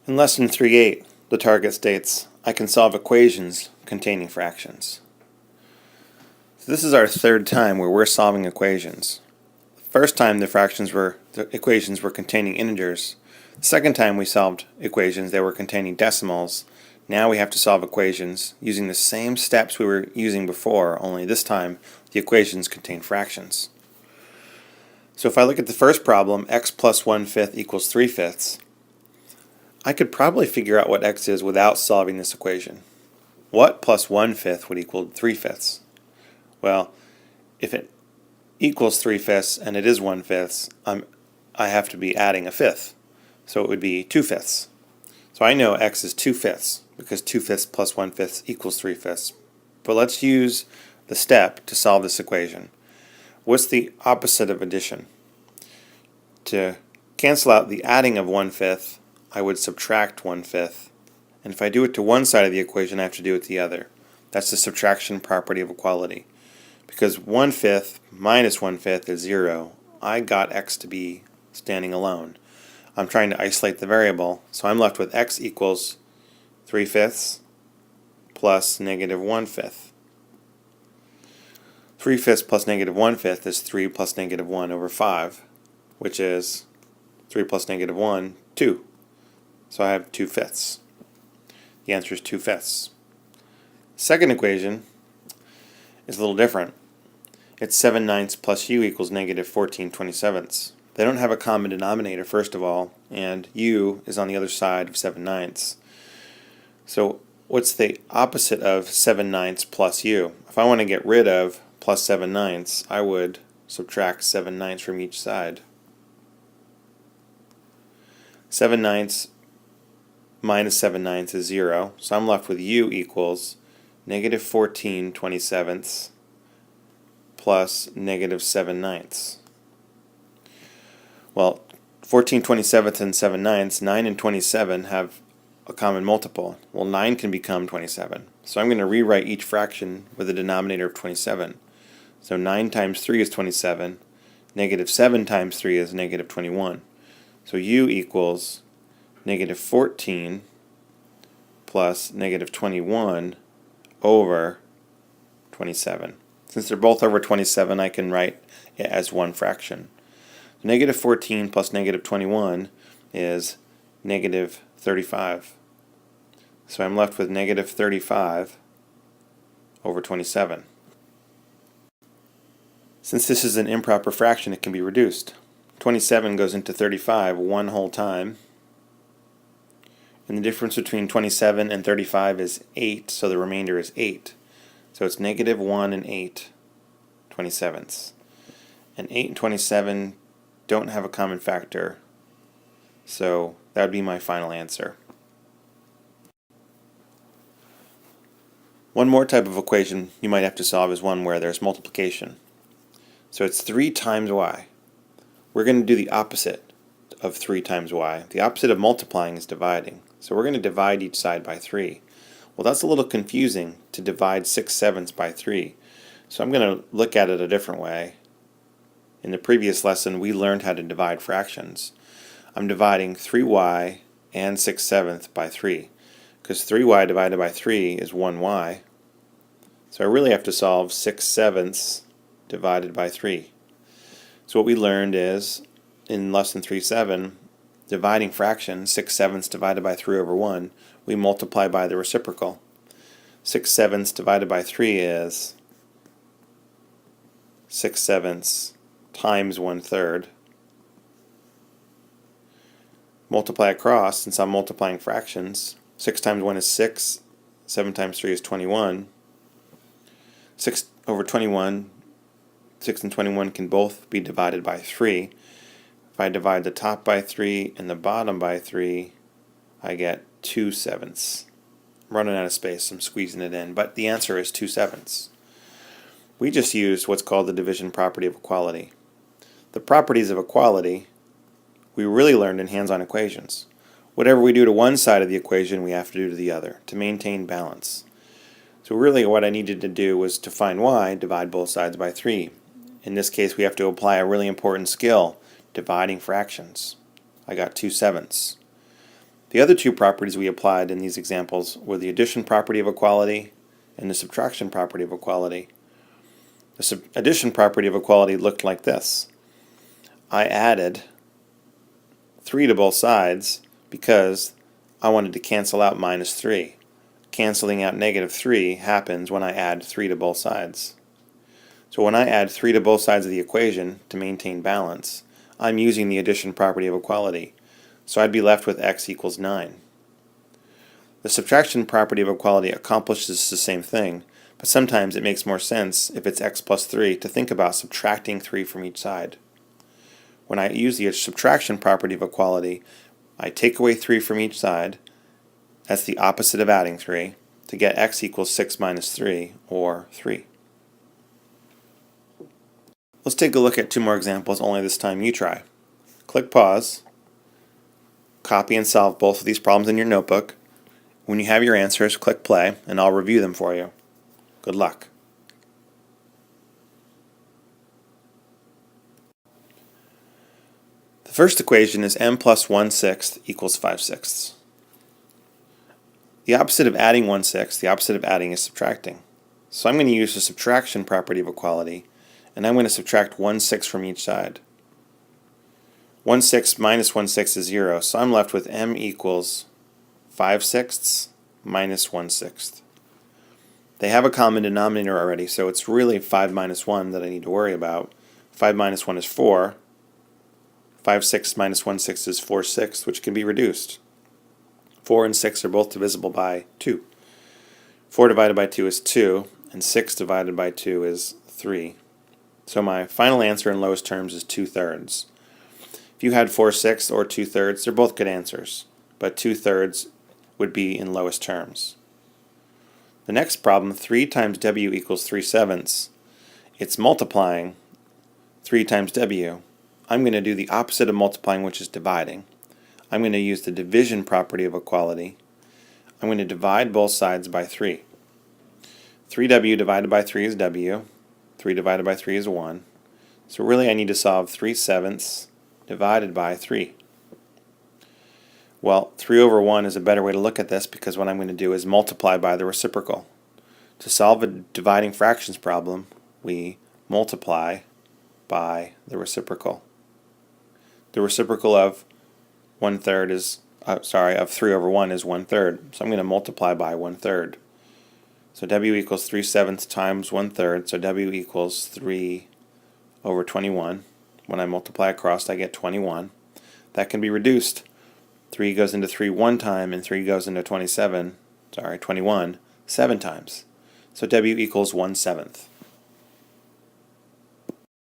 In lesson 3.8, the target states, I can solve equations containing fractions. So this is our third time where we're solving equations. The first time the equations were containing integers. The second time we solved equations that were containing decimals. Now we have to solve equations using the same steps we were using before, only this time the equations contain fractions. So if I look at the first problem, x plus 1/5 equals 3/5, I could probably figure out what x is without solving this equation. What plus 1/5 would equal 3/5? Well, if it equals 3/5 and it is 1/5, I have to be adding a fifth. So it would be 2/5. So I know x is 2/5 because 2/5 plus 1/5 equals 3/5. But let's use the step to solve this equation. What's the opposite of addition? To cancel out the adding of 1/5, I would subtract 1/5. And if I do it to one side of the equation, I have to do it to the other. That's the subtraction property of equality. Because 1/5 minus 1/5 is 0, I got x to be standing alone. I'm trying to isolate the variable, so I'm left with x equals 3/5 plus negative 1/5. 3/5 plus negative 1/5 is 3 plus negative 1 over 5, which is 3 plus negative 1, 2. So I have 2/5. The answer is 2/5. Second equation is a little different. It's 7/9 plus u equals negative 14/27. They don't have a common denominator, first of all, and u is on the other side of 7/9. So what's the opposite of 7/9 plus u? If I want to get rid of plus 7/9, I would subtract 7/9 from each side. 7/9 minus 7/9 is 0, so I'm left with u equals negative 14/27 plus negative 7/9. Well, 14/27 and 7/9, 9 and 27 have a common multiple. Well, 9 can become 27. So I'm going to rewrite each fraction with a denominator of 27. So 9 times 3 is 27. Negative 7 times 3 is negative 21. So u equals negative 14 plus negative 21 over 27. Since they're both over 27, I can write it as one fraction. Negative 14 plus negative 21 is negative 35. So I'm left with negative 35 over 27. Since this is an improper fraction, it can be reduced. 27 goes into 35 one whole time. And the difference between 27 and 35 is 8, so the remainder is 8. So it's negative 1 and 8/27. And 8 and 27 don't have a common factor, so that would be my final answer. One more type of equation you might have to solve is one where there's multiplication. So it's 3 times y. We're going to do the opposite of 3 times y. The opposite of multiplying is dividing. So we're going to divide each side by 3. Well, that's a little confusing to divide 6/7 by 3. So I'm going to look at it a different way. In the previous lesson, we learned how to divide fractions. I'm dividing 3y and 6/7 by 3. Because 3y divided by 3 is 1y. So I really have to solve 6/7 divided by 3. So what we learned is, in lesson 3.7, dividing fractions, 6/7 divided by 3 over 1, we multiply by the reciprocal. 6/7 divided by 3 is 6/7 times 1/3. Multiply across, since I'm multiplying fractions, 6 times 1 is 6, 7 times 3 is 21. 6 over 21, 6 and 21 can both be divided by 3. If I divide the top by 3 and the bottom by 3, I get 2/7. I'm running out of space, I'm squeezing it in, but the answer is 2/7. We just used what's called the division property of equality. The properties of equality we really learned in hands-on equations. Whatever we do to one side of the equation, we have to do to the other to maintain balance. So really what I needed to do was to find y, divide both sides by 3. In this case, we have to apply a really important skill, dividing fractions. I got 2/7. The other two properties we applied in these examples were the addition property of equality and the subtraction property of equality. The addition property of equality looked like this. I added 3 to both sides because I wanted to cancel out minus 3. Canceling out negative 3 happens when I add 3 to both sides. So when I add 3 to both sides of the equation to maintain balance, I'm using the addition property of equality. So I'd be left with x equals 9. The subtraction property of equality accomplishes the same thing, but sometimes it makes more sense if it's x plus 3 to think about subtracting 3 from each side. When I use the subtraction property of equality, I take away 3 from each side, that's the opposite of adding 3, to get x equals 6 minus 3, or 3. Let's take a look at 2 more examples, only this time you try. Click pause, copy and solve both of these problems in your notebook. When you have your answers, click play, and I'll review them for you. Good luck. The first equation is m plus 1/6 equals 5/6. The opposite of adding 1/6, the opposite of adding is subtracting. So I'm going to use the subtraction property of equality, and I'm going to subtract 1/6 from each side. 1/6 minus 1/6 is 0, so I'm left with m equals 5/6 minus 1/6. They have a common denominator already, so it's really 5 minus 1 that I need to worry about. 5 minus 1 is 4. 5/6 minus 1/6 is 4/6, which can be reduced. 4 and 6 are both divisible by 2. 4 divided by 2 is 2, and 6 divided by 2 is 3. So my final answer in lowest terms is 2/3. If you had 4/6 or 2/3, they're both good answers, but 2/3 would be in lowest terms. The next problem, 3 times w equals 3/7. It's multiplying 3 times w. I'm going to do the opposite of multiplying, which is dividing. I'm going to use the division property of equality. I'm going to divide both sides by 3. 3w divided by 3 is w. 3 divided by 3 is 1. So really I need to solve 3/7 divided by 3. Well, 3 over 1 is a better way to look at this because what I'm going to do is multiply by the reciprocal. To solve a dividing fractions problem, we multiply by the reciprocal. The reciprocal of 1/3 is, of 3 over 1 is 1/3. So I'm going to multiply by 1/3. So w equals 3/7 times 1/3, so w equals 3 over 21. When I multiply across, I get 21. That can be reduced. 3 goes into 3 one time, and 3 goes into 21 7 times. So w equals 1/7.